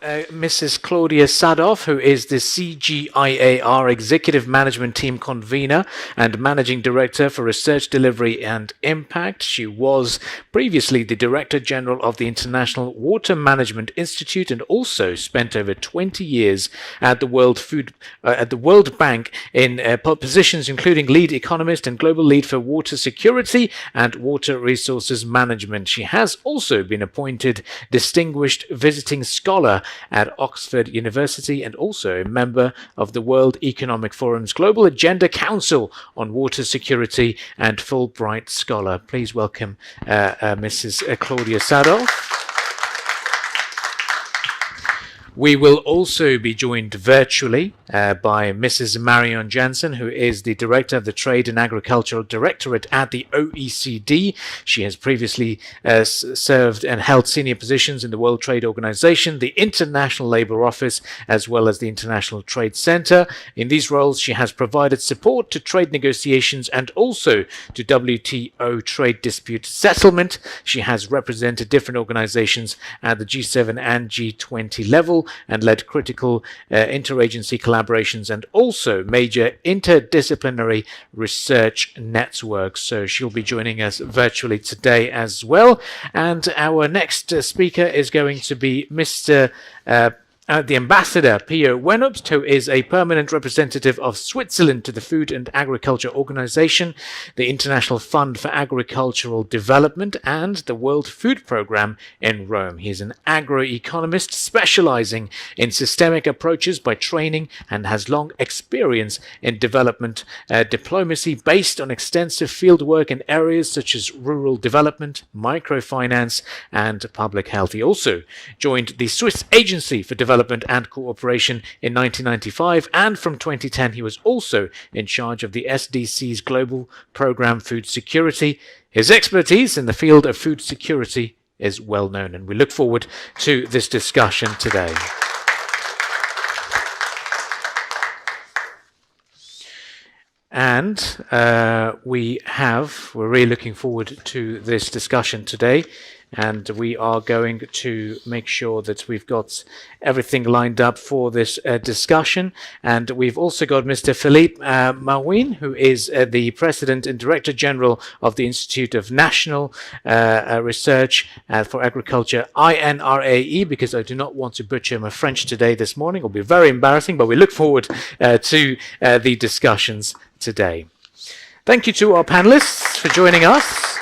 Mrs. Claudia Sadov, who is the CGIAR Executive Management Team Convener and Managing Director for Research Delivery and Impact. She was previously the Director General of the International Water Management Institute and also spent over 20 years at the World Bank in positions including lead economist and global lead for water security and water resources management. She has also been appointed Distinguished Visiting Scholar at Oxford University and also a member of the World Economic Forum's Global Agenda Council on Water Security and Fulbright Scholar. Please welcome Mrs. Claudia Sadov. We will also be joined virtually by Mrs. Marion Jansen, who is the Director of the Trade and Agricultural Directorate at the OECD. She has previously served and held senior positions in the World Trade Organization, the International Labour Office, as well as the International Trade Center. In these roles, she has provided support to trade negotiations and also to WTO trade dispute settlement. She has represented different organizations at the G7 and G20 level and led critical interagency collaborations and also major interdisciplinary research networks. So she'll be joining us virtually today as well. And our next speaker is going to be Mr. The Ambassador, Pio Wenhoopt, who is a permanent representative of Switzerland to the Food and Agriculture Organization, the International Fund for Agricultural Development, and the World Food Programme in Rome. He is an agroeconomist specializing in systemic approaches by training and has long experience in development diplomacy based on extensive fieldwork in areas such as rural development, microfinance, and public health. He also joined the Swiss Agency for Development and Cooperation in 1995, and from 2010 he was also in charge of the SDC's Global Programme Food Security. His expertise in the field of food security is well known, and we look forward to this discussion today. And we're really looking forward to this discussion today. And we are going to make sure that we've got everything lined up for this discussion. And we've also got Mr. Philippe Marouin, who is the President and Director General of the Institute of National Research for Agriculture, INRAE, because I do not want to butcher my French today this morning. It will be very embarrassing, but we look forward to the discussions today. Thank you to our panelists for joining us.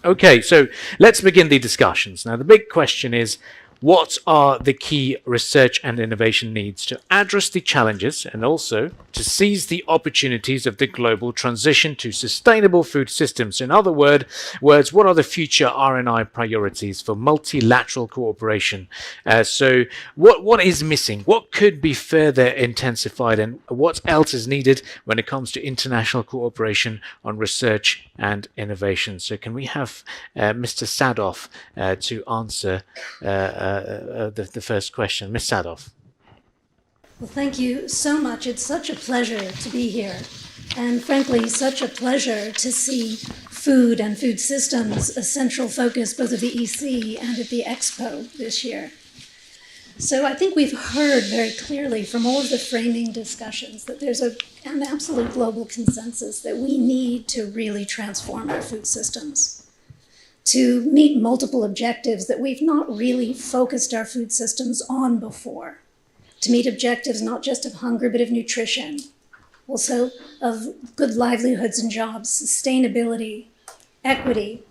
Okay, so let's begin the discussions. Now, the big question is, what are the key research and innovation needs to address the challenges and also to seize the opportunities of the global transition to sustainable food systems? In other words, what are the future R&I priorities for multilateral cooperation? So what is missing? What could be further intensified, and what else is needed when it comes to international cooperation on research and innovation? So can we have Mr. Sadov to answer the first question. Ms. Sadov. Well, thank you so much. It's such a pleasure to be here. And frankly, such a pleasure to see food and food systems a central focus both of the EC and at the Expo this year. So I think we've heard very clearly from all of the framing discussions that there's an absolute global consensus that we need to really transform our food systems to meet multiple objectives that we've not really focused our food systems on before, to meet objectives not just of hunger, but of nutrition, also of good livelihoods and jobs, sustainability, equity,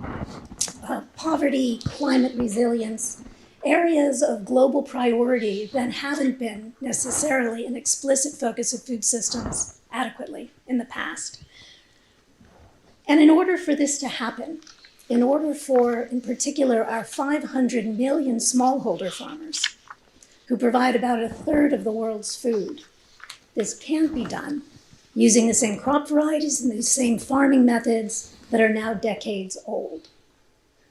poverty, climate resilience, areas of global priority that haven't been necessarily an explicit focus of food systems adequately in the past. And in order for this to happen, in order for, in particular, our 500 million smallholder farmers, who provide about a third of the world's food, this can't be done using the same crop varieties and the same farming methods that are now decades old.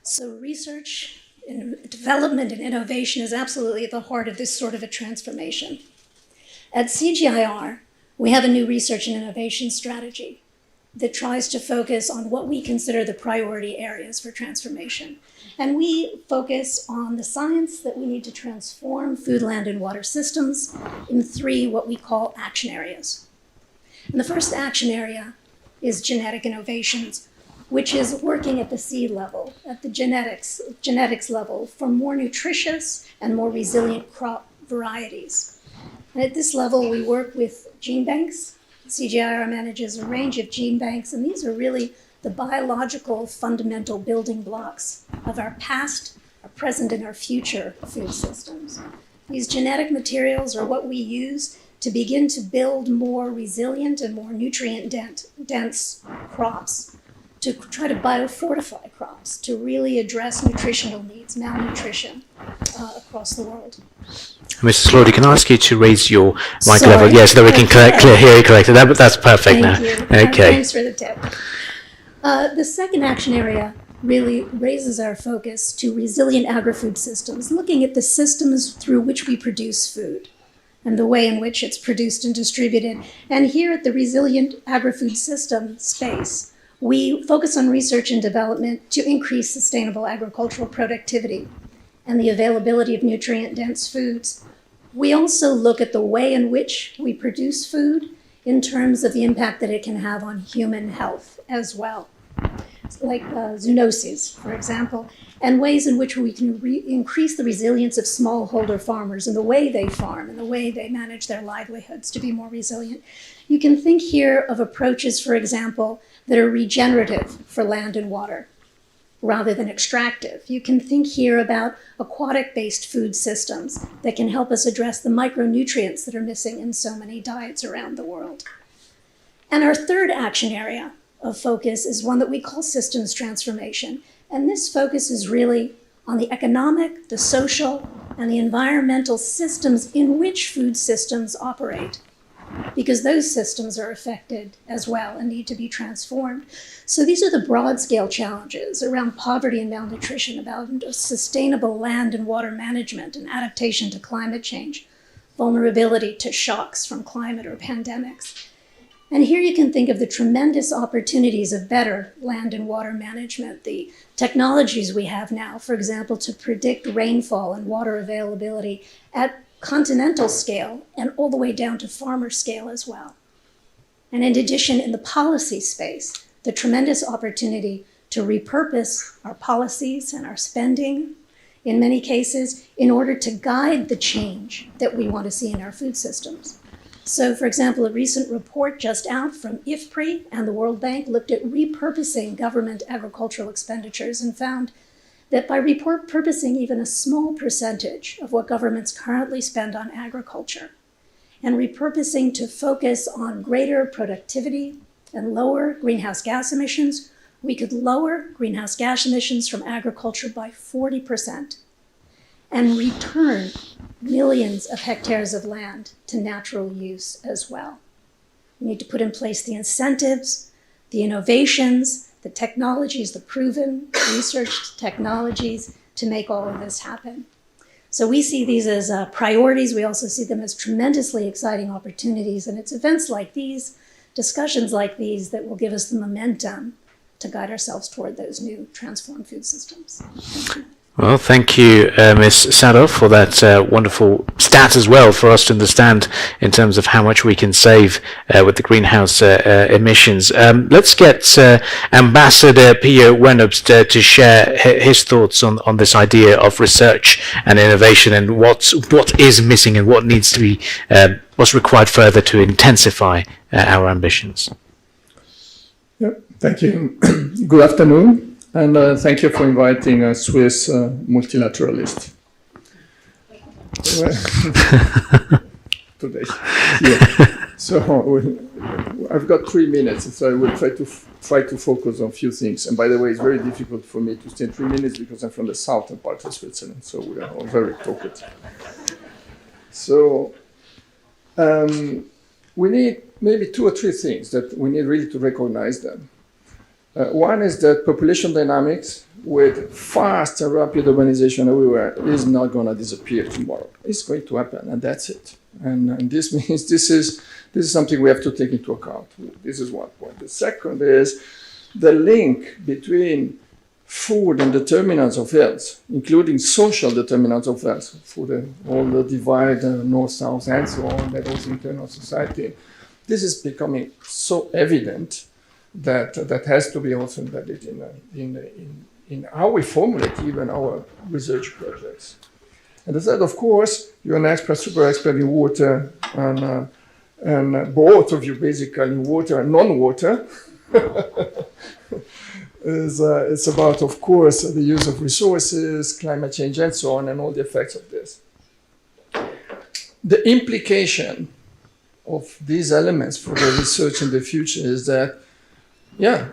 So research and development and innovation is absolutely at the heart of this sort of a transformation. At CGIAR, we have a new research and innovation strategy. that tries to focus on what we consider the priority areas for transformation. And we focus on the science that we need to transform food, land, and water systems in 3 what we call action areas. And the first action area is genetic innovations, which is working at the seed level, at the genetics level, for more nutritious and more resilient crop varieties. And at this level, we work with gene banks. CGIAR manages a range of gene banks, and these are really the biological fundamental building blocks of our past, our present, and our future food systems. These genetic materials are what we use to begin to build more resilient and more nutrient-dense crops, to try to biofortify crops, to really address nutritional needs, malnutrition across the world. Mrs. Lordy, can I ask you to raise your mic Sorry. level? Yes, so that we can hear you correctly. That's perfect now. Thank you. Okay. Thanks for the tip. The second action area really raises our focus to resilient agri-food systems, looking at the systems through which we produce food and the way in which it's produced and distributed. And here at the resilient agri-food system space, we focus on research and development to increase sustainable agricultural productivity and the availability of nutrient-dense foods. We also look at the way in which we produce food in terms of the impact that it can have on human health as well, like zoonoses, for example, and ways in which we can increase the resilience of smallholder farmers and the way they farm and the way they manage their livelihoods to be more resilient. You can think here of approaches, for example, that are regenerative for land and water rather than extractive. You can think here about aquatic-based food systems that can help us address the micronutrients that are missing in so many diets around the world. And our third action area of focus is one that we call systems transformation. And this focus is really on the economic, the social, and the environmental systems in which food systems operate, because those systems are affected as well and need to be transformed. So these are the broad scale challenges around poverty and malnutrition, about sustainable land and water management and adaptation to climate change, vulnerability to shocks from climate or pandemics. And here you can think of the tremendous opportunities of better land and water management, the technologies we have now, for example, to predict rainfall and water availability at continental scale and all the way down to farmer scale as well. And in addition, in the policy space, the tremendous opportunity to repurpose our policies and our spending, in many cases, in order to guide the change that we want to see in our food systems. So, for example, a recent report just out from IFPRI and the World Bank looked at repurposing government agricultural expenditures and found that by repurposing even a small percentage of what governments currently spend on agriculture and repurposing to focus on greater productivity and lower greenhouse gas emissions, we could lower greenhouse gas emissions from agriculture by 40% and return millions of hectares of land to natural use as well. We need to put in place the incentives, the innovations, the technologies, the proven research technologies to make all of this happen. So we see these as priorities. We also see them as tremendously exciting opportunities. And it's events like these, discussions like these, that will give us the momentum to guide ourselves toward those new transformed food systems. Thank you. Well, thank you, Ms. Sadov, for that wonderful stat as well for us to understand in terms of how much we can save with the greenhouse emissions. Let's get Ambassador Pio Wenobst to share his thoughts on this idea of research and innovation and what is missing and what needs to be, what's required further to intensify our ambitions. Yeah, thank you. Good afternoon. And thank you for inviting a Swiss multilateralist today. Yeah. So I've got 3 minutes, so I will try to focus on a few things. And by the way, it's very difficult for me to stay in 3 minutes because I'm from the southern part of Switzerland, so we are all very talkative. So we need maybe 2 or 3 things that we need really to recognize them. One is that population dynamics with fast and rapid urbanization everywhere is not going to disappear tomorrow. It's going to happen, and that's it. And this means this is something we have to take into account. This is one point. The second is the link between food and determinants of health, including social determinants of health, all the divide, north-south, and so on, that is internal society. This is becoming so evident that has to be also embedded in how we formulate even our research projects. And the third, of course, you're an expert, super expert in water, and both of you basically in water and non-water. It's about, of course, the use of resources, climate change, and so on, and all the effects of this. The implication of these elements for the research in the future is that, yeah,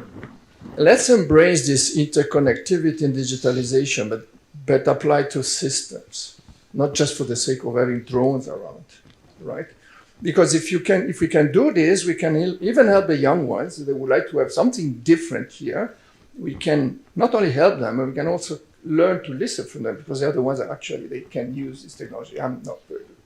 let's embrace this interconnectivity and digitalization, but apply to systems, not just for the sake of having drones around, right? Because if we can do this, we can even help the young ones. They would like to have something different here. We can not only help them, but we can also learn to listen from them, because they're the ones that actually they can use this technology. I'm not very good,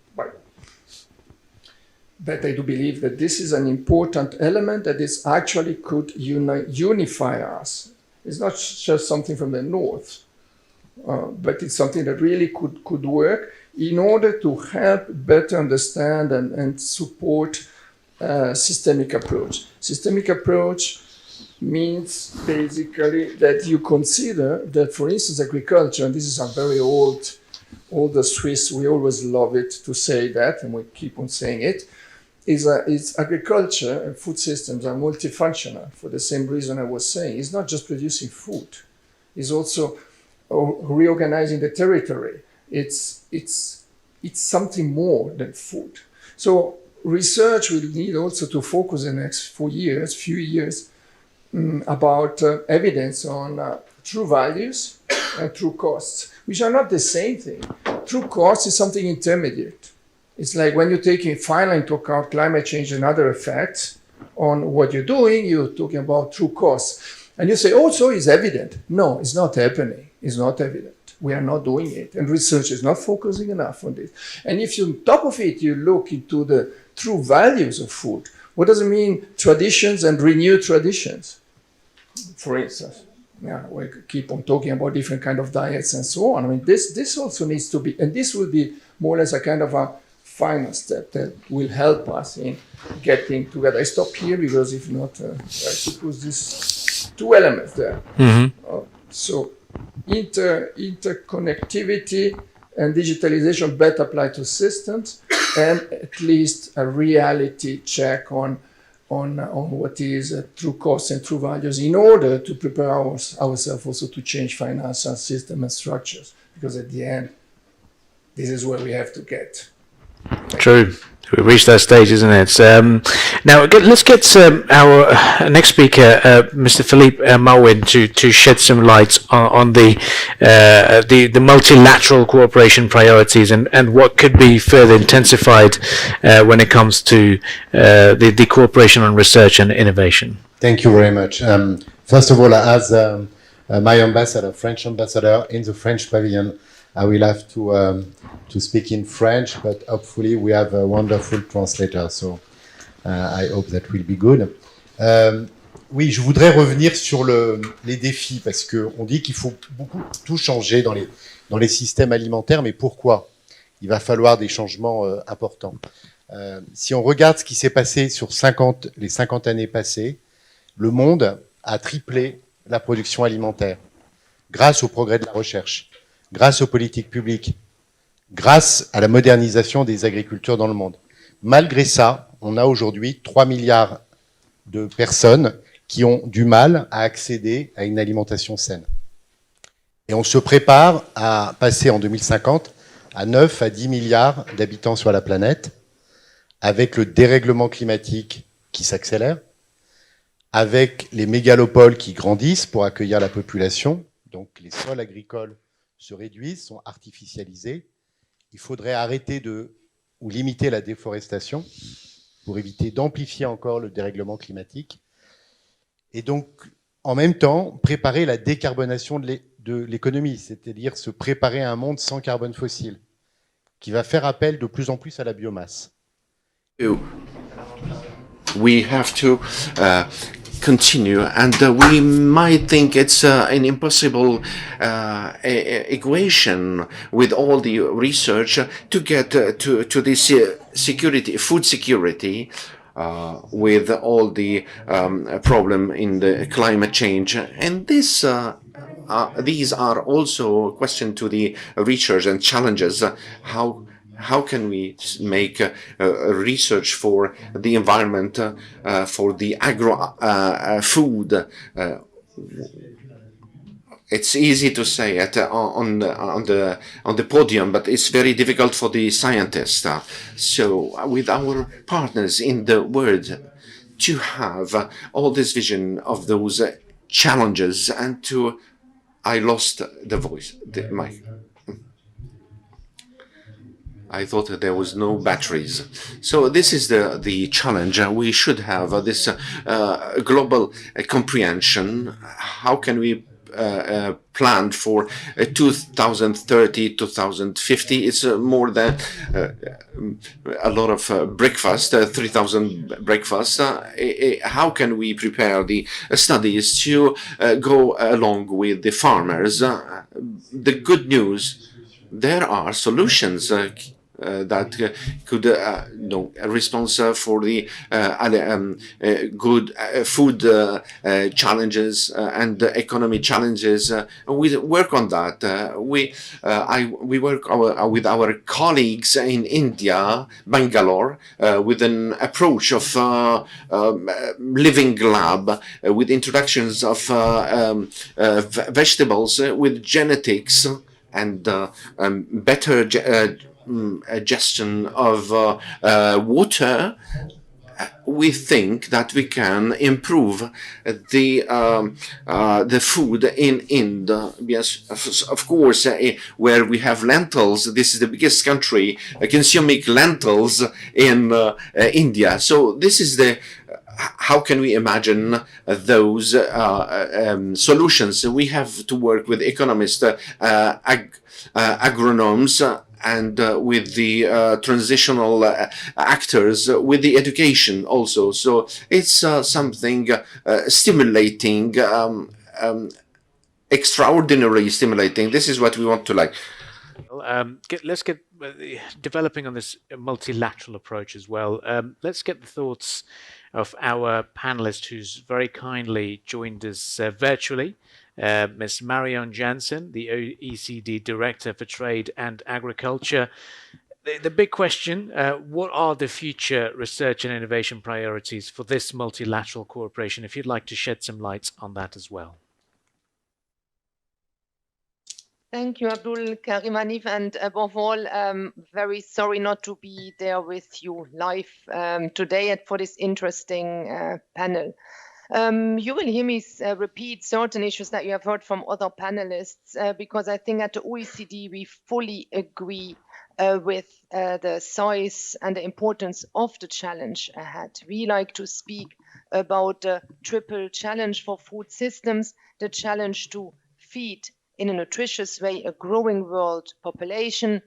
but I do believe that this is an important element that is actually could unify us. It's not just something from the north, but it's something that really could work in order to help better understand and support systemic approach. Systemic approach means basically that you consider that, for instance, agriculture, and this is a very old the Swiss, we always love it to say that, and we keep on saying it, is agriculture and food systems are multifunctional for the same reason I was saying. It's not just producing food. It's also reorganizing the territory. It's something more than food. So research will need also to focus in the next few years, about evidence on true values and true costs, which are not the same thing. True cost is something intermediate. It's like when you're taking finally into account climate change and other effects on what you're doing, you're talking about true costs. And you say, oh, so it's evident. No, it's not happening. It's not evident. We are not doing it. And research is not focusing enough on this. And if you, on top of it, you look into the true values of food, what does it mean? Traditions and renewed traditions. For instance, yeah, we keep on talking about different kind of diets and so on. I mean, this also needs to be, and this will be more or less a kind of a final step that will help us in getting together. I stop here because if not, I suppose these two elements there. Mm-hmm. So interconnectivity and digitalization better apply to systems, and at least a reality check on what is true costs and true values in order to prepare ourselves also to change financial system and structures, because at the end, this is where we have to get. True. We've reached that stage, isn't it? Now, let's get our next speaker, Mr. Philippe Marwin, to shed some light on the multilateral cooperation priorities and what could be further intensified when it comes to the cooperation on research and innovation. Thank you very much. First of all, as my ambassador, French ambassador in the French pavilion, I will have to speak in French, but hopefully we have a wonderful translator, so I hope that will be good. Oui, je voudrais revenir sur les défis, parce qu'on dit qu'il faut beaucoup tout changer dans les systèmes alimentaires, mais pourquoi? Il va falloir des changements importants. Si on regarde ce qui s'est passé sur les 50 années passées, le monde a triplé la production alimentaire grâce au progrès de la recherche, grâce aux politiques publiques, grâce à la modernisation des agricultures dans le monde. Malgré ça, on a aujourd'hui 3 milliards de personnes qui ont du mal à accéder à une alimentation saine. Et on se prépare à passer en 2050 à 9 à 10 milliards d'habitants sur la planète, avec le dérèglement climatique qui s'accélère, avec les mégalopoles qui grandissent pour accueillir la population, donc les sols agricoles se réduisent, sont artificialisés. Il faudrait arrêter ou limiter la déforestation pour éviter d'amplifier encore le dérèglement climatique. Et donc, en même temps, préparer la décarbonation de l'économie, c'est-à-dire se préparer à un monde sans carbone fossile, qui va faire appel de plus en plus à la biomasse. We have to continue, and we might think it's an impossible equation with all the research to get to this security, food security, with all the problem in the climate change, and this. These are also questions to the research and challenges. How can we make research for the environment, for the agro food? It's easy to say it on the podium, but it's very difficult for the scientists. So, with our partners in the world, to have all this vision of those challenges, and to I lost the voice, the mic. I thought that there was no batteries. So this is the challenge. We should have this global comprehension. How can we plan for 2030, 2050? It's more than a lot of breakfast, 3,000 breakfasts. How can we prepare the studies to go along with the farmers? The good news, there are solutions that could response for the good food challenges and economy challenges. We work on that. We work with our colleagues in India, Bangalore, with an approach of living lab, with introductions of vegetables with genetics and better gestion of water. We think that we can improve the food in India. Yes, of course, where we have lentils. This is the biggest country consuming lentils in India. So this is the. How can we imagine those solutions? We have to work with economists, agronomes, and with the transitional actors, with the education also. So it's something stimulating, extraordinarily stimulating. This is what we want to like. Let's get developing on this multilateral approach as well. Let's get the thoughts of our panelist who's very kindly joined us virtually, Ms. Marion Jansen, the OECD Director for Trade and Agriculture. The big question, what are the future research and innovation priorities for this multilateral cooperation? If you'd like to shed some light on that as well. Thank you, Abdul Karim Hanif, and above all, very sorry not to be there with you live today for this interesting panel. You will hear me repeat certain issues that you have heard from other panelists, because I think at the OECD we fully agree with the size and the importance of the challenge ahead. We like to speak about the triple challenge for food systems, the challenge to feed in a nutritious way a growing world population.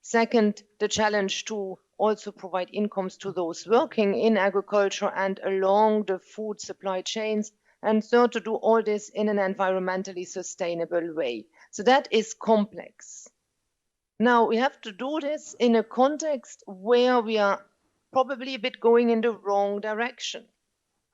Second, the challenge to also provide incomes to those working in agriculture and along the food supply chains. And third, to do all this in an environmentally sustainable way. So that is complex. Now, we have to do this in a context where we are probably a bit going in the wrong direction.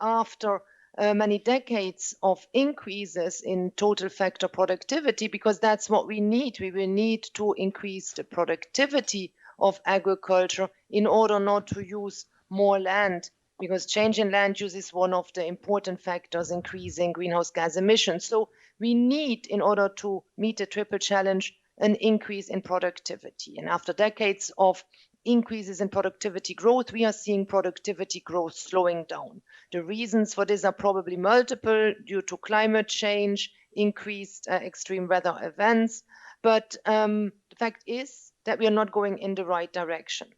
After many decades of increases in total factor productivity, because that's what we need. We will need to increase the productivity of agriculture in order not to use more land, because change in land use is one of the important factors increasing greenhouse gas emissions. So we need, in order to meet the triple challenge, an increase in productivity. And after decades of increases in productivity growth, we are seeing productivity growth slowing down. The reasons for this are probably multiple, due to climate change, increased extreme weather events. But the fact is that we are not going in the right direction.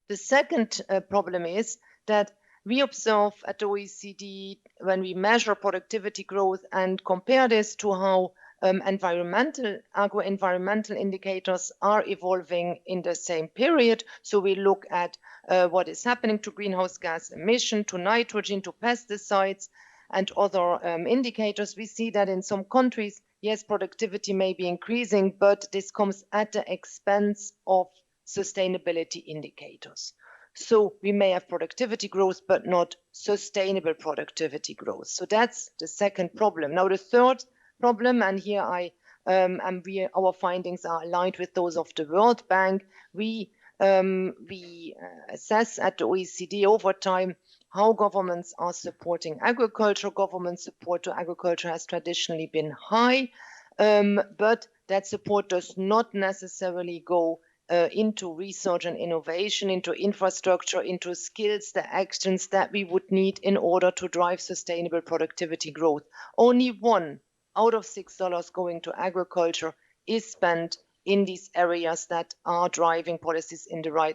The second problem is that we observe at the OECD, when we measure productivity growth and compare this to how agro-environmental indicators are evolving in the same period. So we look at what is happening to greenhouse gas emission, to nitrogen, to pesticides, and other indicators. We see that in some countries, yes, productivity may be increasing, but this comes at the expense of sustainability indicators. So we may have productivity growth, but not sustainable productivity growth. So that's the second problem. Now, the third problem, and here our findings are aligned with those of the World Bank. We assess at the OECD over time how governments are supporting agriculture. Government support to agriculture has traditionally been high, but that support does not necessarily go into research and innovation, into infrastructure, into skills, the actions that we would need in order to drive sustainable productivity growth. Only $1 out of $6 going to agriculture is spent in these areas that are driving policies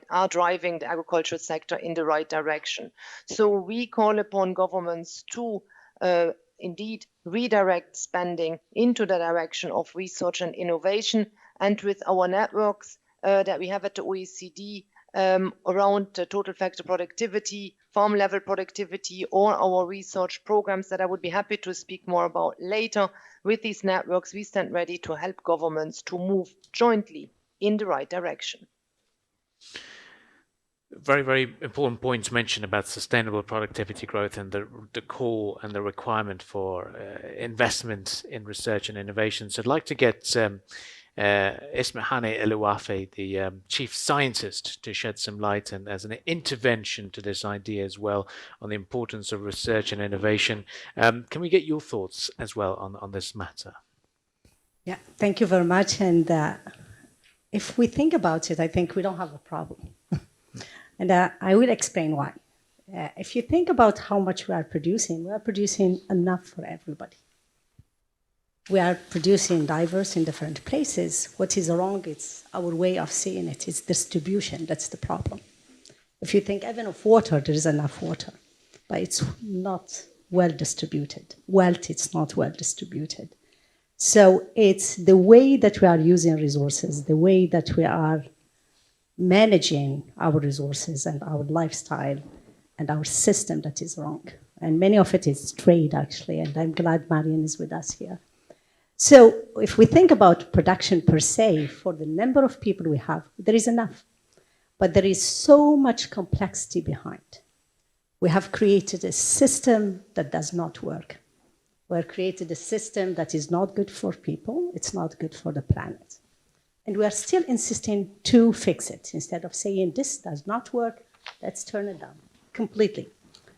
are driving the agricultural sector in the right direction. So we call upon governments to indeed redirect spending into the direction of research and innovation, and with our networks that we have at the OECD around the total factor productivity, farm level productivity, or our research programs that I would be happy to speak more about later. With these networks, we stand ready to help governments to move jointly in the right direction. Very, very important points mentioned about sustainable productivity growth and the call and the requirement for investment in research and innovation. So I'd like to get Ismahane Eluafe, the chief scientist, to shed some light and as an intervention to this idea as well on the importance of research and innovation. Can we get your thoughts as well on this matter? Yeah, thank you very much. And if we think about it, I think we don't have a problem. And I will explain why. If you think about how much we are producing enough for everybody. We are producing diverse in different places. What is wrong, it's our way of seeing it. It's distribution, that's the problem. If you think even of water, there is enough water, but it's not well distributed. Wealth, it's not well distributed. So it's the way that we are using resources, the way that we are managing our resources and our lifestyle and our system that is wrong. And many of it is trade, actually, and I'm glad Marion is with us here. So if we think about production per se, for the number of people we have, there is enough. But there is so much complexity behind. We have created a system that does not work. We have created a system that is not good for people. It's not good for the planet. And we are still insisting to fix it. Instead of saying this does not work, let's turn it down completely.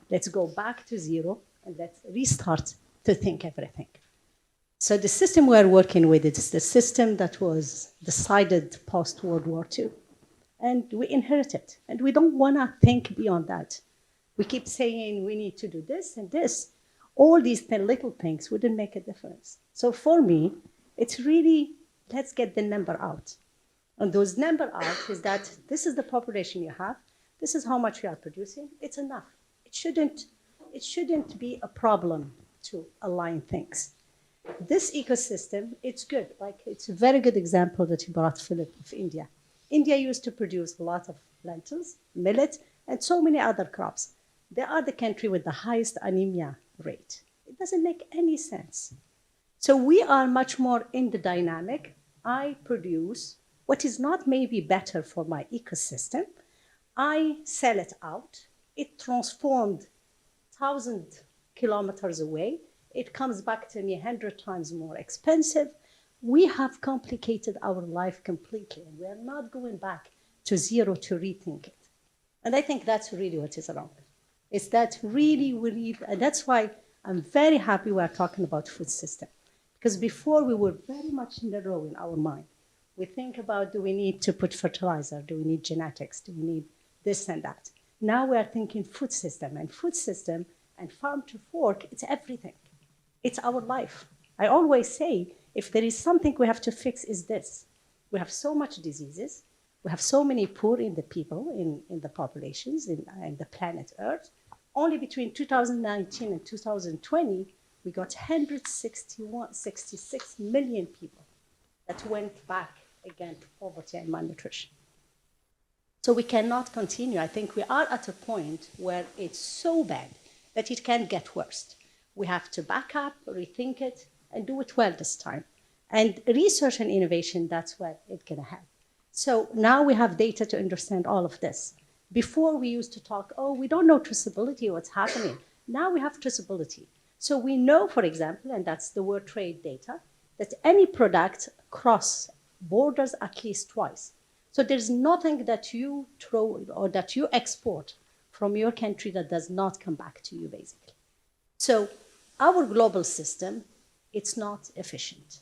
Let's go back to zero and let's restart to think everything. So the system we are working with is the system that was decided post-World War II. And we inherit it. And we don't want to think beyond that. We keep saying we need to do this and this. All these little things wouldn't make a difference. So for me, it's really, let's get the number out. And those number out is that this is the population you have. This is how much you are producing. It's enough. It shouldn't be a problem to align things. This ecosystem, it's good. Like, it's a very good example that you brought, Philip, of India. India used to produce a lot of lentils, millet, and so many other crops. They are the country with the highest anemia rate. It doesn't make any sense. So we are much more in the dynamic. I produce what is not maybe better for my ecosystem. I sell it out. It transformed 1,000 kilometers away. It comes back to me 100 times more expensive. We have complicated our life completely, and we are not going back to zero to rethink it. And I think that's really what is wrong. Is that really, and that's why I'm very happy we are talking about food system. Because before we were very much narrow in our mind. We think about, do we need to put fertilizer? Do we need genetics? Do we need this and that? Now we are thinking food system, and farm to fork, it's everything. It's our life. I always say, if there is something we have to fix, is this. We have so much diseases. We have so many poor in the people, in the populations, in the planet Earth. Only between 2019 and 2020, we got 66 million people that went back again to poverty and malnutrition. So we cannot continue. I think we are at a point where it's so bad that it can get worse. We have to back up, rethink it, and do it well this time. And research and innovation, that's where it's going to help. So now we have data to understand all of this. Before we used to talk, oh, we don't know traceability, what's happening. Now we have traceability. So we know, for example, and that's the World Trade data, that any product cross borders at least twice. So there's nothing that you throw or that you export from your country that does not come back to you, basically. So our global system, it's not efficient.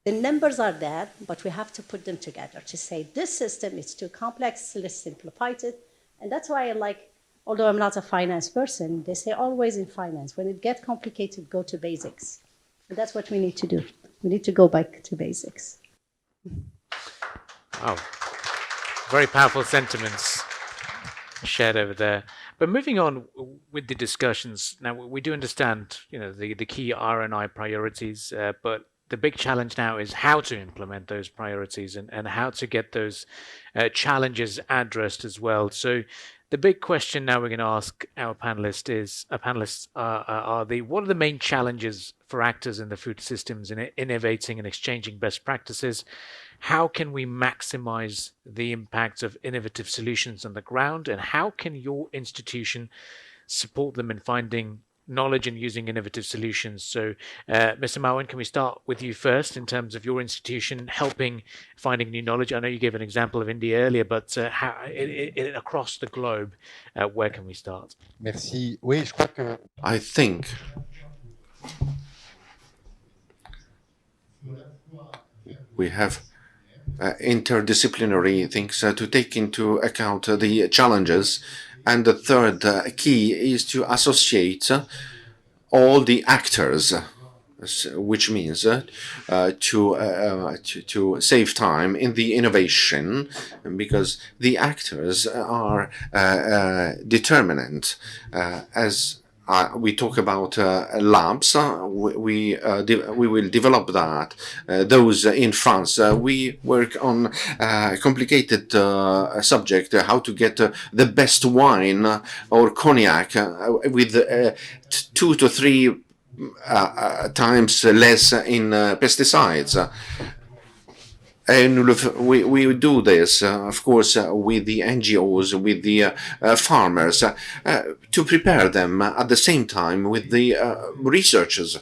The numbers are there, but we have to put them together to say this system is too complex, let's simplify it. And that's why I like, although I'm not a finance person, they say always in finance, when it gets complicated, go to basics. And that's what we need to do. We need to go back to basics. Oh, very powerful sentiments shared over there. But moving on with the discussions, now we do understand, the key R&I priorities, but the big challenge now is how to implement those priorities and how to get those challenges addressed as well. So the big question now we're going to ask our panelists are what are the main challenges for actors in the food systems in innovating and exchanging best practices? How can we maximize the impact of innovative solutions on the ground? And how can your institution support them in finding knowledge and using innovative solutions? So, Mr. Marwan, can we start with you first in terms of your institution helping finding new knowledge? I know you gave an example of India earlier, but how across the globe, where can we start? Merci. Oui, je crois que I think we have interdisciplinary things to take into account the challenges. And the third key is to associate all the actors, which means to save time in the innovation, because the actors are determinant. As we talk about labs, we will develop that. Those in France, we work on a complicated subject, how to get the best wine or cognac with 2 to 3 times less in pesticides. And we do this, of course, with the NGOs, with the farmers, to prepare them at the same time with the researchers.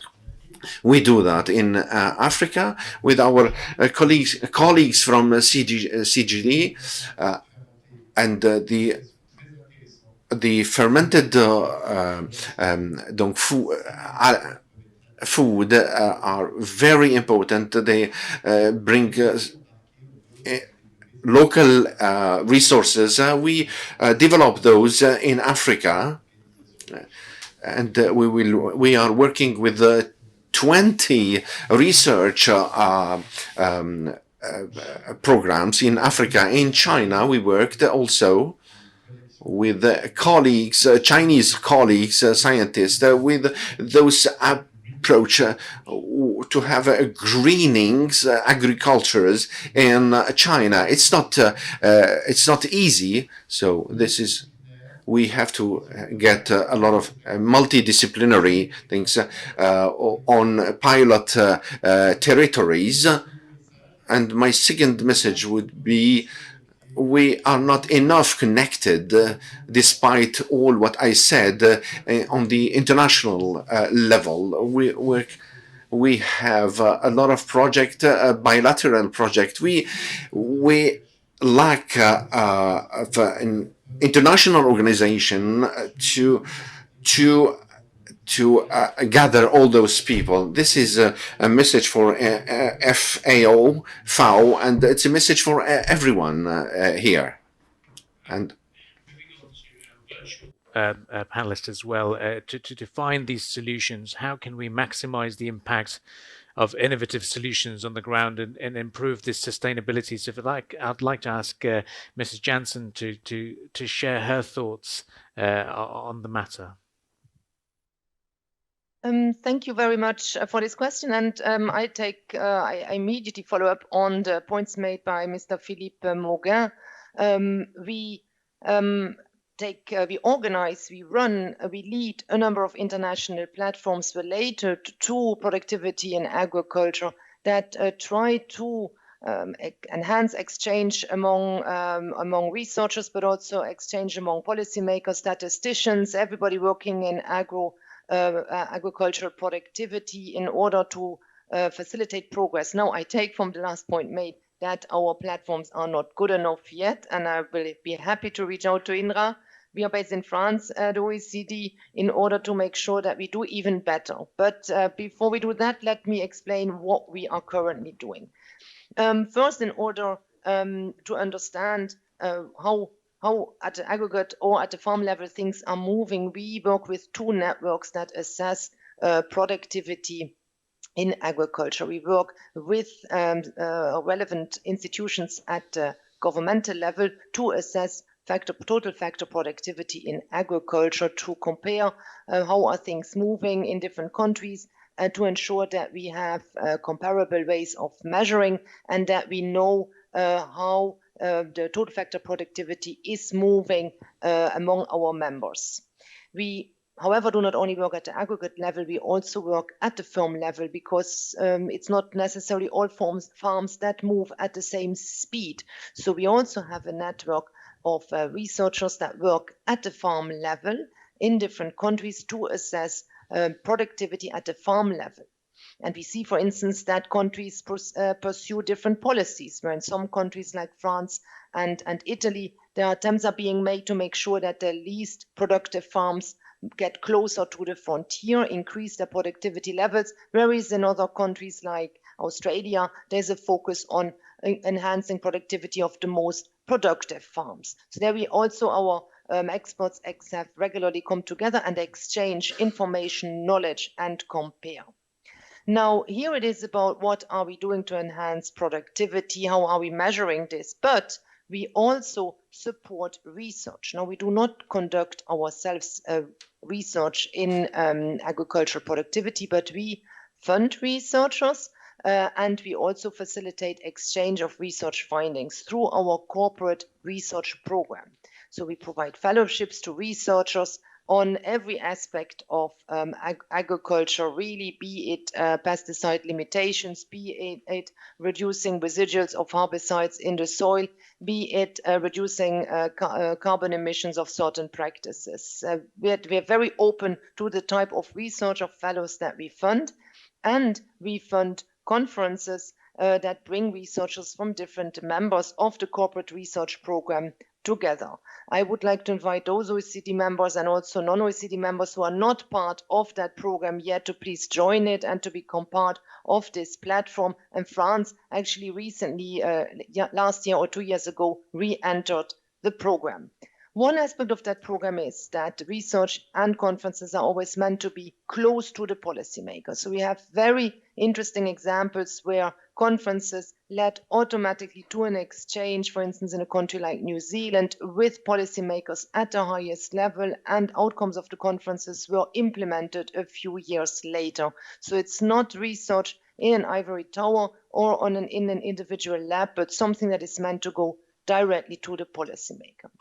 We do that in Africa with our colleagues from CGD, and the fermented food are very important. They bring local resources. We develop those in Africa, and we are working with 20 research programs in Africa. In China, we worked also with colleagues, Chinese colleagues, scientists, with those approach to have greenings agricultures in China. It's not easy. So we have to get a lot of multidisciplinary things on pilot territories. And my second message would be, we are not enough connected, despite all what I said, on the international level. We have a lot of bilateral project. We lack of an international organization to gather all those people. This is a message for FAO, and it's a message for everyone here. And panelists as well, to define these solutions, how can we maximize the impact of innovative solutions on the ground and improve this sustainability? So I'd like to ask Mrs. Jansen to share her thoughts on the matter. Thank you very much for this question, and I immediately follow up on the points made by Mr. Philippe Mauguin. We we organize, we run, we lead a number of international platforms related to productivity in agriculture that try to enhance exchange among researchers, but also exchange among policymakers, statisticians, everybody working in agricultural productivity in order to facilitate progress. Now, I take from the last point made that our platforms are not good enough yet, and I will be happy to reach out to INRA. We are based in France at OECD in order to make sure that we do even better. But before we do that, let me explain what we are currently doing. First, in order to understand how at the aggregate or at the farm level things are moving, we work with two networks that assess productivity in agriculture. We work with relevant institutions at the governmental level to assess total factor productivity in agriculture, to compare how are things moving in different countries, to ensure that we have comparable ways of measuring and that we know how the total factor productivity is moving among our members. We, however, do not only work at the aggregate level, we also work at the firm level, because it's not necessarily all farms that move at the same speed. So we also have a network of researchers that work at the farm level in different countries to assess productivity at the farm level. And we see, for instance, that countries pursue different policies, where in some countries like France and Italy, there are attempts are being made to make sure that the least productive farms get closer to the frontier, increase their productivity levels, whereas in other countries like Australia, there's a focus on enhancing productivity of the most productive farms. So there we also, our experts have regularly come together and exchange information, knowledge, and compare. Now, here it is about what are we doing to enhance productivity, how are we measuring this, but we also support research. Now, we do not conduct ourselves research in agricultural productivity, but we fund researchers and we also facilitate exchange of research findings through our corporate research program. So we provide fellowships to researchers on every aspect of agriculture, really, be it pesticide limitations, be it reducing residuals of herbicides in the soil, be it reducing carbon emissions of certain practices. We are very open to the type of research of fellows that we fund, and we fund conferences that bring researchers from different members of the corporate research program together. I would like to invite those OECD members and also non-OECD members who are not part of that program yet to please join it and to become part of this platform. And France actually recently, last year or 2 years ago, re-entered the program. One aspect of that program is that research and conferences are always meant to be close to the policymakers. So we have very interesting examples where conferences led automatically to an exchange, for instance, in a country like New Zealand, with policymakers at the highest level, and outcomes of the conferences were implemented a few years later. So it's not research in an ivory tower or in an individual lab, but something that is meant to go directly to the policymaker.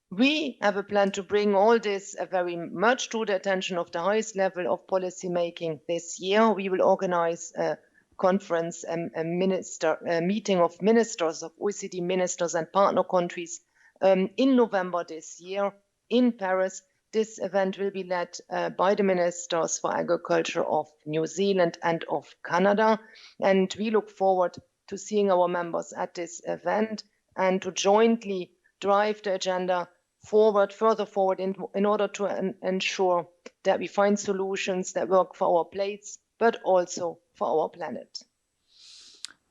We have a plan to bring all this very much to the attention of the highest level of policy making this year. We will organize a conference, a meeting of ministers, of OECD ministers and partner countries in November this year in Paris. This event will be led by the ministers for agriculture of New Zealand and of Canada. And we look forward to seeing our members at this event and to jointly drive the agenda further forward in order to ensure that we find solutions that work for our plates, but also for our planet.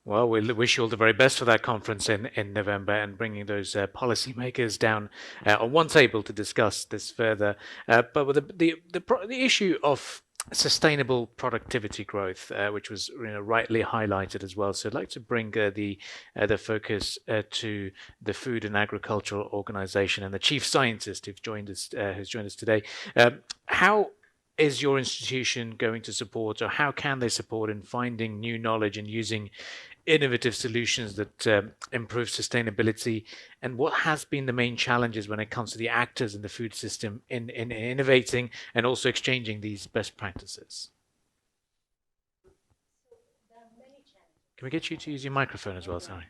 Well, we wish you all the very best for that conference in November, and bringing those policymakers down on one table to discuss this further. But with the issue of sustainable productivity growth, which was rightly highlighted as well. So I'd like to bring the focus to the Food and Agricultural Organization and the chief scientist who's joined us today. How is your institution going to support, or how can they support in finding new knowledge and using innovative solutions that improve sustainability? And what has been the main challenges when it comes to the actors in the food system in innovating and also exchanging these best practices? Can we get you to use your microphone as well? Sorry.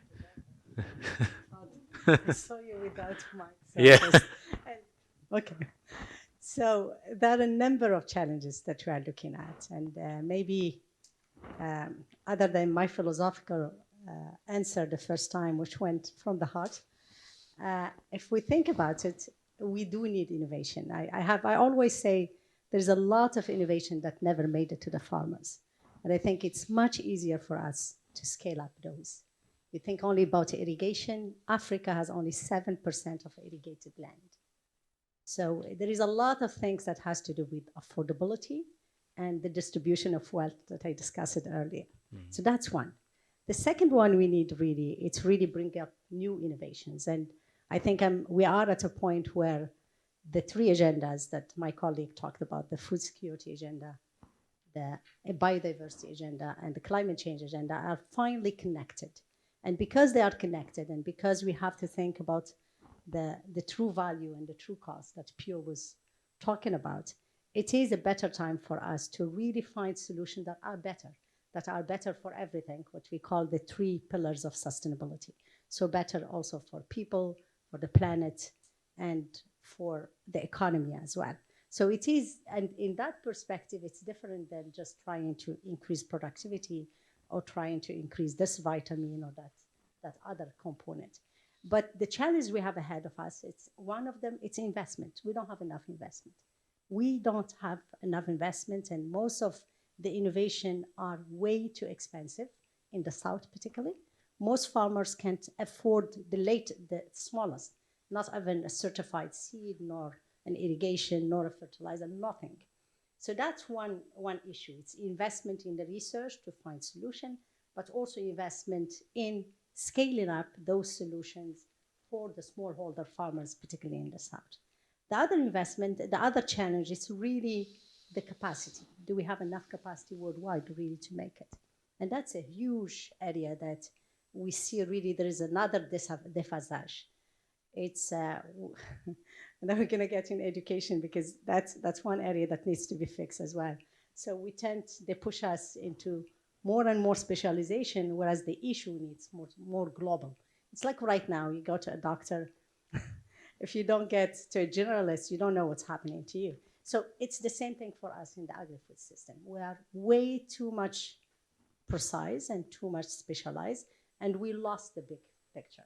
I saw you without mic. So Yeah. Okay. So there are a number of challenges that we are looking at, and maybe other than my philosophical answer the first time, which went from the heart, if we think about it, we do need innovation. I always say there's a lot of innovation that never made it to the farmers, and I think it's much easier for us to scale up those. You think only about irrigation. Africa has only 7% of irrigated land. So there is a lot of things that has to do with affordability and the distribution of wealth that I discussed earlier. So that's one. The second one we need really, it's really bring up new innovations. And I think we are at a point where the three agendas that my colleague talked about, the food security agenda, the biodiversity agenda, and the climate change agenda are finally connected. And because they are connected, and because we have to think about the true value and the true cost that Pio was talking about, it is a better time for us to really find solutions that are better for everything, what we call the three pillars of sustainability. So better also for people, for the planet, and for the economy as well. So it is, and in that perspective, it's different than just trying to increase productivity or trying to increase this vitamin or that other component. But the challenge we have ahead of us, it's one of them, it's investment. We don't have enough investment. We don't have enough investment, and most of the innovation are way too expensive in the South particularly. Most farmers can't afford the smallest, not even a certified seed, nor an irrigation, nor a fertilizer, nothing. So that's one issue. It's investment in the research to find solution, but also investment in scaling up those solutions for the smallholder farmers, particularly in the South. The other challenge is really the capacity. Do we have enough capacity worldwide really to make it? And that's a huge area that we see really there is another déphasage. It's, and then we're going to get in education because that's one area that needs to be fixed as well. So they push us into more and more specialization, whereas the issue needs more global. It's like right now, you go to a doctor, if you don't get to a generalist, you don't know what's happening to you. So it's the same thing for us in the agri-food system. We are way too much precise and too much specialized, and we lost the big picture.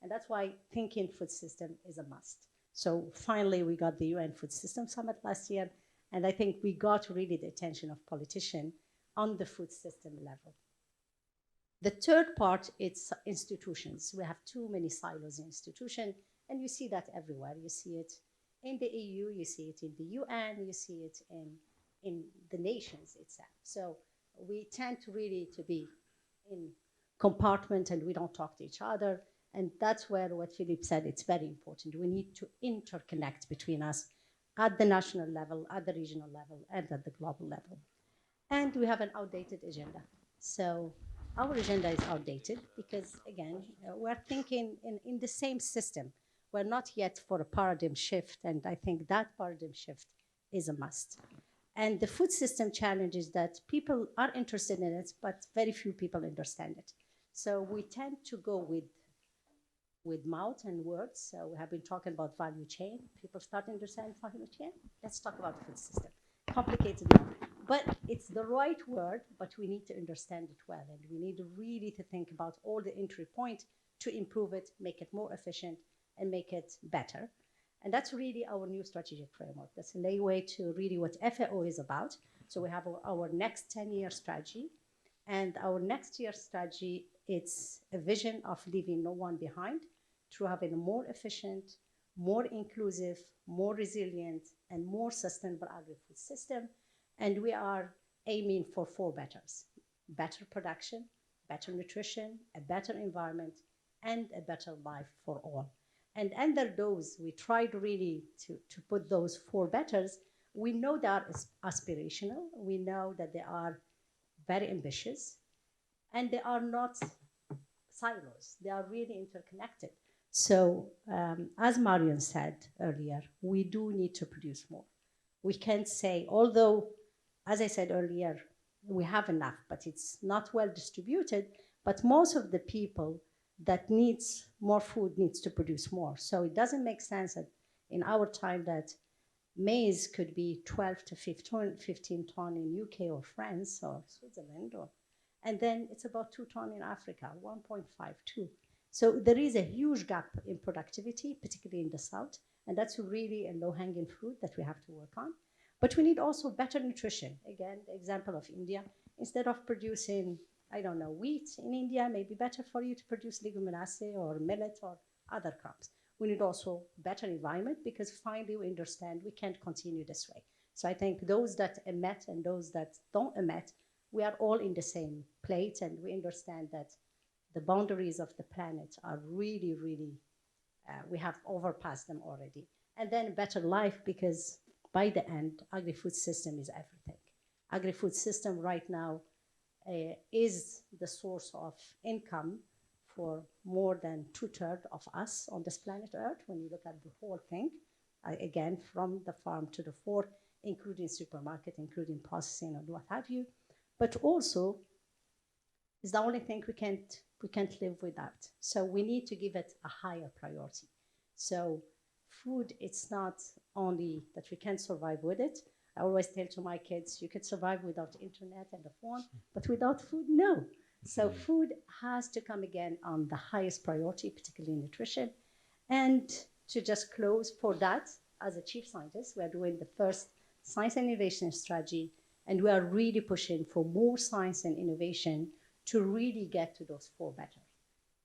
And that's why thinking food system is a must. So finally, we got the UN Food System Summit last year, and I think we got really the attention of politicians on the food system level. The third part, it's institutions. We have too many silos in institutions, and you see that everywhere. You see it in the EU, you see it in the UN, you see it in the nations itself. So we tend to really to be in compartment and we don't talk to each other. And that's where what Philippe said, it's very important. We need to interconnect between us at the national level, at the regional level, and at the global level. And we have an outdated agenda. So our agenda is outdated because, again, we're thinking in the same system. We're not yet for a paradigm shift, and I think that paradigm shift is a must. And the food system challenge is that people are interested in it, but very few people understand it. So we tend to go with mouth and words. So we have been talking about value chain. People start to understand value chain. Let's talk about the food system. Complicated now. But it's the right word, but we need to understand it well. And we need really to think about all the entry points to improve it, make it more efficient, and make it better. And that's really our new strategic framework. That's a layaway to really what FAO is about. So we have our next 10-year strategy. And our next year strategy, it's a vision of leaving no one behind through having a more efficient, more inclusive, more resilient, and more sustainable agri-food system. And we are aiming for 4 betters: better production, better nutrition, a better environment, and a better life for all. And under those, we tried really to put those 4 betters, We know they are aspirational. We know that they are very ambitious, and they are not silos. They are really interconnected. So, as Marion said earlier, we do need to produce more. We can't say, although, as I said earlier, we have enough, but it's not well distributed. But most of the people that needs more food needs to produce more. So it doesn't make sense that in our time that maize could be 12 to 15 ton in UK or France or Switzerland, and then it's about 2 ton in Africa, 1.52. So there is a huge gap in productivity, particularly in the south, and that's really a low-hanging fruit that we have to work on. But we need also better nutrition. Again, the example of India, instead of producing, I don't know, wheat in India, may be better for you to produce leguminacea or millet or other crops. We need also better environment, because finally we understand we can't continue this way. So I think those that emit and those that don't emit, we are all in the same plate, and we understand that the boundaries of the planet are really, really, we have overpassed them already. And then better life, because by the end, agri-food system is everything. Agri-food system right now is the source of income for more than 2/3 of us on this planet Earth, when you look at the whole thing, again, from the farm to the fork, including supermarket, including processing and what have you. But also, it's the only thing we can't live without. So we need to give it a higher priority. So food, it's not only that we can survive with it. I always tell to my kids, you can survive without internet and the phone, but without food, no. So food has to come again on the highest priority, particularly nutrition. And to just close for that, as a chief scientist, we are doing the first science and innovation strategy, and we are really pushing for more science and innovation to really get to those 4 better.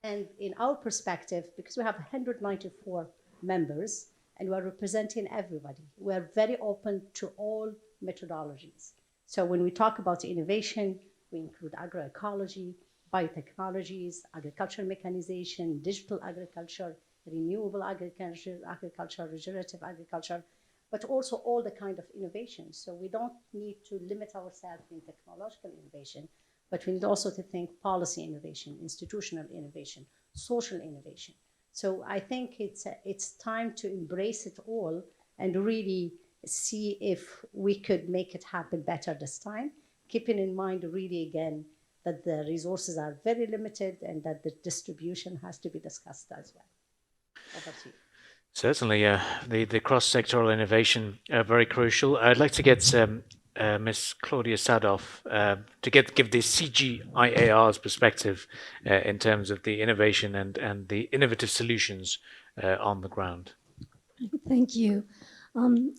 And in our perspective, because we have 194 members and we are representing everybody, we are very open to all methodologies. So when we talk about innovation, we include agroecology, biotechnologies, agriculture mechanization, digital agriculture, renewable agriculture, regenerative agriculture, but also all the kind of innovations. So we don't need to limit ourselves in technological innovation, but we need also to think policy innovation, institutional innovation, social innovation. So I think it's time to embrace it all and really see if we could make it happen better this time, keeping in mind really again that the resources are very limited and that the distribution has to be discussed as well. Over to you. Certainly, the cross-sectoral innovation very crucial. I'd like to get Ms. Claudia Sadoff to give the CGIAR's perspective in terms of the innovation and the innovative solutions on the ground. Thank you.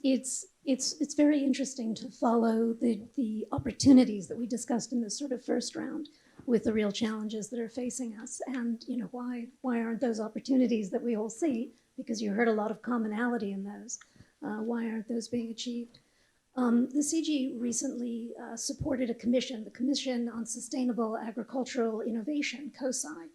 It's very interesting to follow the opportunities that we discussed in this sort of first round with the real challenges that are facing us, and why aren't those opportunities that we all see, because you heard a lot of commonality in those, why aren't those being achieved? The CG recently supported a commission, the Commission on Sustainable Agricultural Innovation, COSI,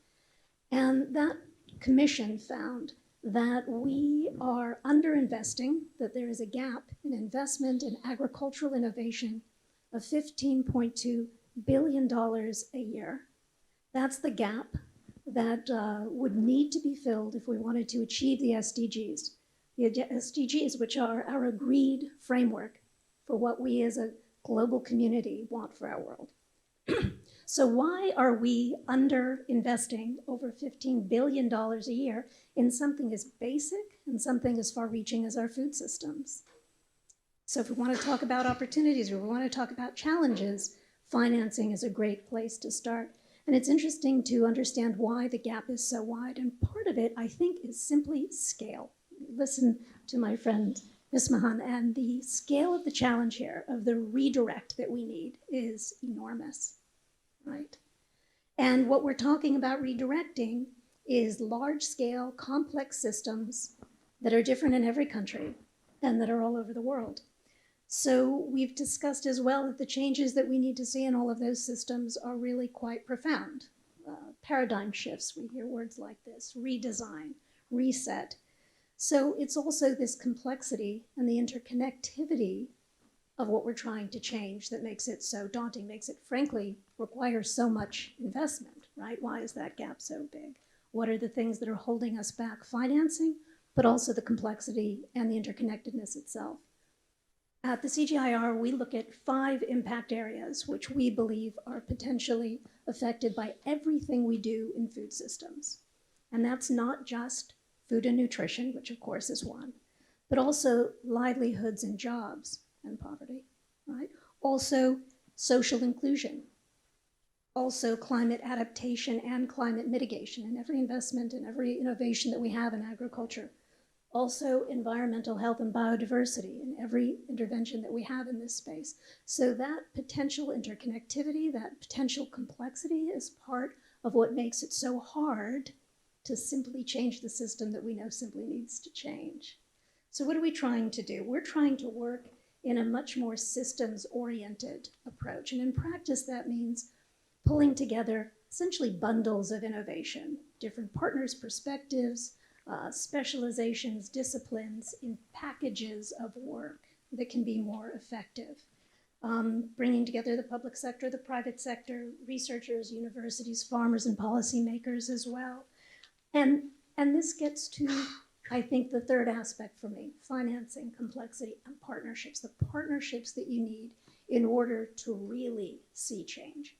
and that commission found that we are underinvesting, that there is a gap in investment in agricultural innovation of $15.2 billion a year. That's the gap that would need to be filled if we wanted to achieve the SDGs. The SDGs, which are our agreed framework for what we as a global community want for our world. So why are we under-investing over $15 billion a year in something as basic and something as far-reaching as our food systems? So if we want to talk about opportunities or we want to talk about challenges, financing is a great place to start. And it's interesting to understand why the gap is so wide. And part of it, I think, is simply scale. Listen to my friend Ismahan, and the scale of the challenge here, of the redirect that we need, is enormous, right? And what we're talking about redirecting is large-scale, complex systems that are different in every country and that are all over the world. So we've discussed as well that the changes that we need to see in all of those systems are really quite profound. Paradigm shifts, we hear words like this, redesign, reset. So it's also this complexity and the interconnectivity of what we're trying to change that makes it so daunting, makes it, frankly, require so much investment, right? Why is that gap so big? What are the things that are holding us back? Financing, but also the complexity and the interconnectedness itself. At the CGIAR, we look at 5 impact areas which we believe are potentially affected by everything we do in food systems. And that's not just food and nutrition, which of course is one, but also livelihoods and jobs and poverty, right? Also social inclusion, also climate adaptation and climate mitigation in every investment and every innovation that we have in agriculture. Also environmental health and biodiversity in every intervention that we have in this space. So that potential interconnectivity, that potential complexity is part of what makes it so hard to simply change the system that we know simply needs to change. So what are we trying to do? We're trying to work in a much more systems-oriented approach. And in practice, that means pulling together essentially bundles of innovation, different partners' perspectives, specializations, disciplines in packages of work that can be more effective. Bringing together the public sector, the private sector, researchers, universities, farmers, and policymakers as well. And this gets to, I think, the third aspect for me, financing, complexity, and partnerships, the partnerships that you need in order to really see change.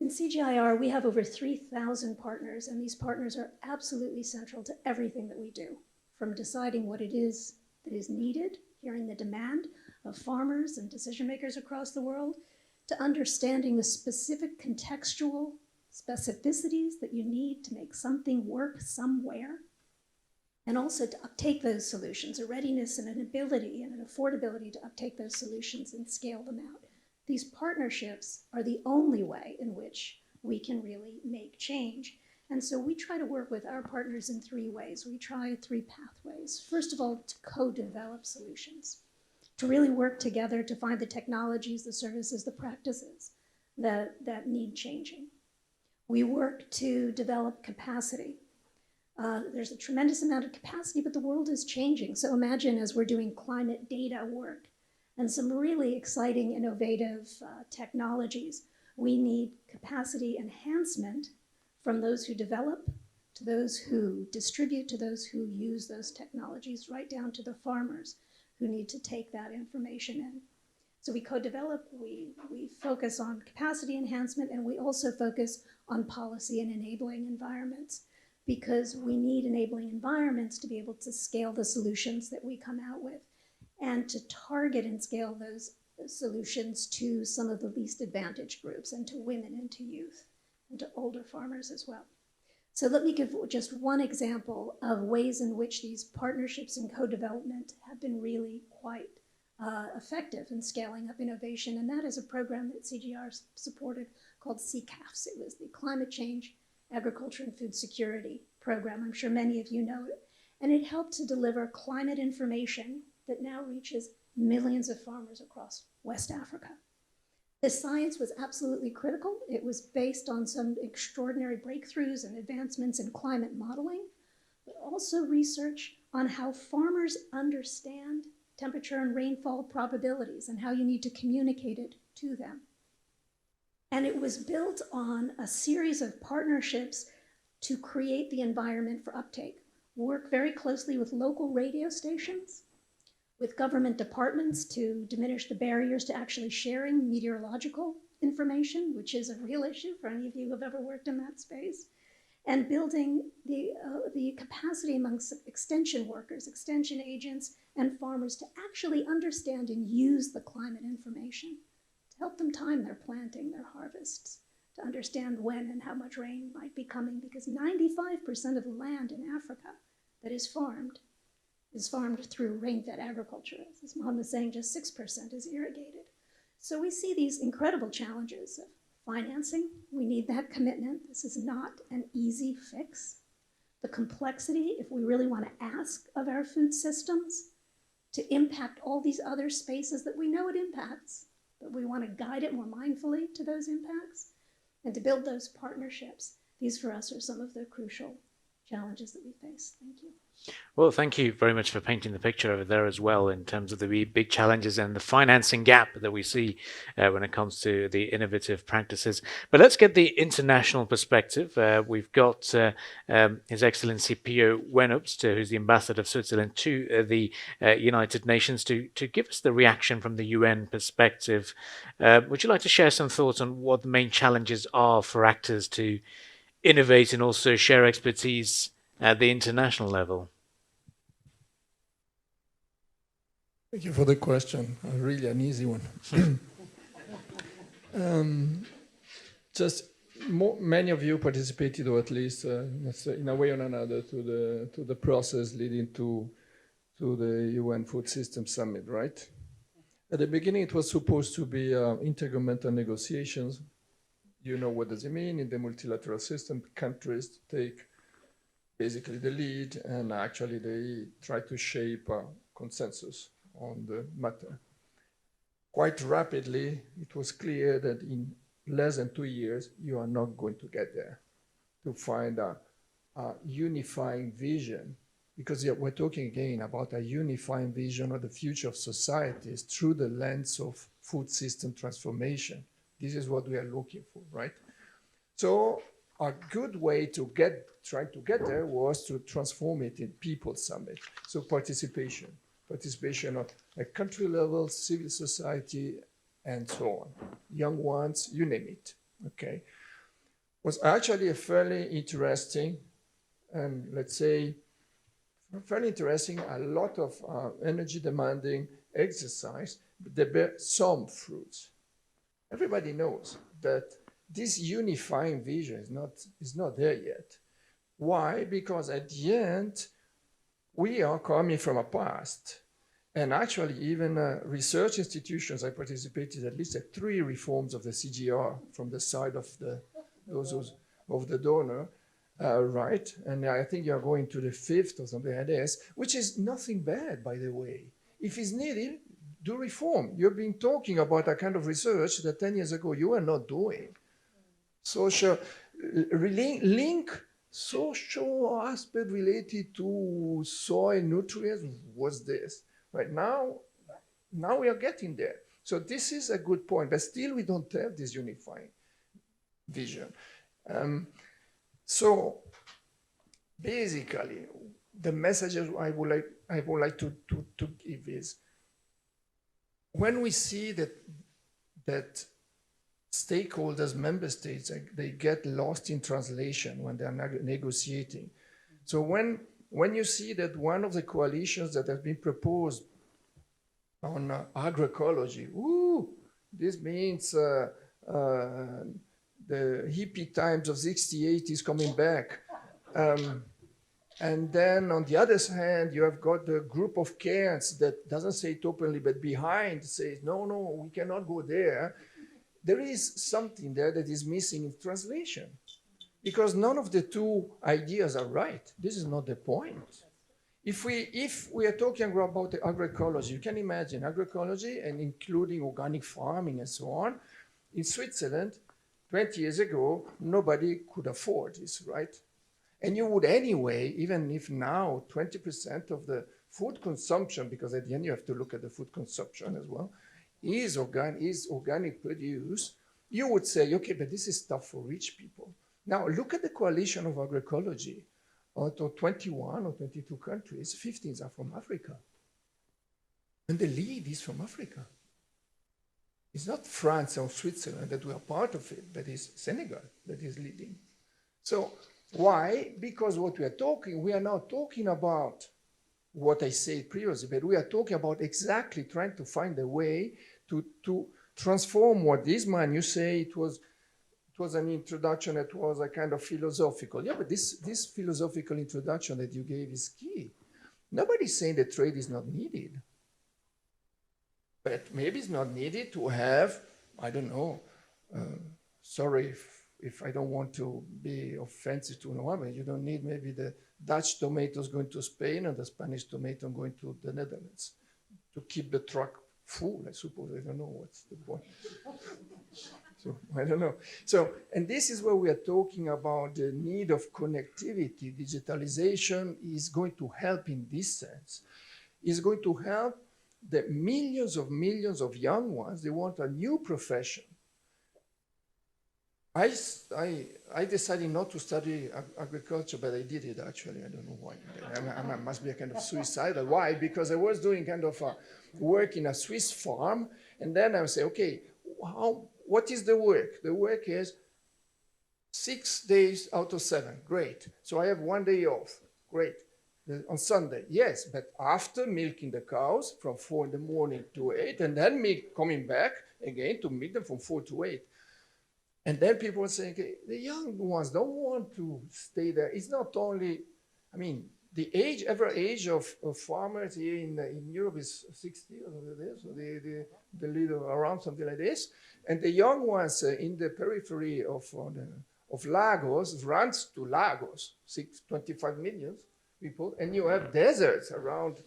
In CGIAR, we have over 3,000 partners, and these partners are absolutely central to everything that we do, from deciding what it is that is needed, hearing the demand of farmers and decision makers across the world, to understanding the specific contextual specificities that you need to make something work somewhere, and also to uptake those solutions, a readiness and an ability and an affordability to uptake those solutions and scale them out. These partnerships are the only way in which we can really make change. And so we try to work with our partners in 3 ways. We try 3 pathways. First of all, to co-develop solutions, to really work together to find the technologies, the services, the practices that need changing. We work to develop capacity. There's a tremendous amount of capacity, but the world is changing. So imagine as we're doing climate data work, and some really exciting, innovative technologies, we need capacity enhancement from those who develop, to those who distribute, to those who use those technologies, right down to the farmers who need to take that information in. So we co-develop, we focus on capacity enhancement, and we also focus on policy and enabling environments, because we need enabling environments to be able to scale the solutions that we come out with, and to target and scale those solutions to some of the least advantaged groups, and to women and to youth, and to older farmers as well. So let me give just one example of ways in which these partnerships and co-development have been really quite effective in scaling up innovation, and that is a program that CGR supported called CCAFS. It was the Climate Change, Agriculture, and Food Security program. I'm sure many of you know it. And it helped to deliver climate information that now reaches millions of farmers across West Africa. The science was absolutely critical. It was based on some extraordinary breakthroughs and advancements in climate modeling, but also research on how farmers understand temperature and rainfall probabilities and how you need to communicate it to them. And it was built on a series of partnerships to create the environment for uptake. Work very closely with local radio stations, with government departments to diminish the barriers to actually sharing meteorological information, which is a real issue for any of you who have ever worked in that space, and building the capacity amongst extension workers, extension agents, and farmers to actually understand and use the climate information, to help them time their planting, their harvests, to understand when and how much rain might be coming, because 95% of the land in Africa that is farmed through rain-fed agriculture. As Mohammed was saying, just 6% is irrigated. So we see these incredible challenges of financing. We need that commitment. This is not an easy fix. The complexity, if we really want to ask of our food systems to impact all these other spaces that we know it impacts, but we want to guide it more mindfully to those impacts and to build those partnerships. These for us are some of the crucial challenges that we face. Thank you. Well, thank you very much for painting the picture over there as well in terms of the big challenges and the financing gap that we see when it comes to the innovative practices. But let's get the international perspective. We've got His Excellency Pio Wenupst, who's the ambassador of Switzerland to the United Nations, to give us the reaction from the UN perspective. Would you like to share some thoughts on what the main challenges are for actors to innovate and also share expertise at the international level? Thank you for the question. Really an easy one. Many of you participated, or at least in a way or another, to the process leading to the UN Food System Summit, right? At the beginning, it was supposed to be intergovernmental negotiations. You know what does it mean? In the multilateral system, countries take basically the lead, and actually they try to shape a consensus on the matter. Quite rapidly, it was clear that in less than 2 years, you are not going to get there to find a unifying vision, because we're talking again about a unifying vision of the future of societies through the lens of food system transformation. This is what we are looking for, right? So a good way to try to get there was to transform it in People Summit. So participation at country level, civil society, and so on. Young ones, you name it, okay? Was actually a fairly interesting, and let's say, fairly interesting, a lot of energy demanding exercise, but there bear some fruits. Everybody knows that this unifying vision is not there yet. Why? Because at the end, we are coming from a past. And actually, even research institutions, I participated at least at 3 reforms of the CGR from the side of the donor, right? And I think you're going to the 5th or something like this, which is nothing bad, by the way. If it's needed, do reform. You've been talking about a kind of research that 10 years ago you were not doing. Social link social aspect related to soil nutrients was this. Right now we are getting there. So this is a good point, but still we don't have this unifying vision. So basically, the messages I would like to give is, when we see that stakeholders, member states, they get lost in translation when they are negotiating. So when you see that one of the coalitions that has been proposed on agroecology, this means the hippie times of 68 is coming back. And then on the other hand, you have got the group of Cairns that doesn't say it openly, but behind says, no, we cannot go there. There is something there that is missing in translation, because none of the two ideas are right. This is not the point. If we are talking about the agroecology, you can imagine agroecology and including organic farming and so on. In Switzerland, 20 years ago, nobody could afford this, right? And you would anyway, even if now 20% of the food consumption, because at the end you have to look at the food consumption as well, is organic produce, you would say, okay, but this is stuff for rich people. Now look at the coalition of agroecology. Out of 21 or 22 countries, 15 are from Africa. And the lead is from Africa. It's not France or Switzerland that we are part of it, but it's Senegal that is leading. So why? Because what we are not talking about what I said previously, but we are talking about exactly trying to find a way to transform what this man, you say it was an introduction that was a kind of philosophical. Yeah, but this philosophical introduction that you gave is key. Nobody's saying that trade is not needed. But maybe it's not needed to have, I don't know, sorry if I don't want to be offensive to anyone, but you don't need maybe the Dutch tomatoes going to Spain and the Spanish tomato going to the Netherlands to keep the truck full, I suppose. I don't know what's the point. So I don't know. So, and this is where we are talking about the need of connectivity. Digitalization is going to help in this sense. It's going to help the millions of young ones. They want a new profession. I decided not to study agriculture, but I did it actually. I don't know why. I must be a kind of suicidal. Why? Because I was doing kind of work in a Swiss farm, and then I would say, okay, what is the work? The work is 6 days out of 7. Great. So I have 1 day off. Great. On Sunday, yes, but after milking the cows from 4 in the morning to 8, and then coming back again to milk them from 4 to 8. And then people were saying, okay, the young ones don't want to stay there. It's not only, I mean, the average age of farmers here in Europe is 60 or something like this, so the little around something like this. And the young ones in the periphery of Lagos runs to Lagos, 25 million people, and you have deserts around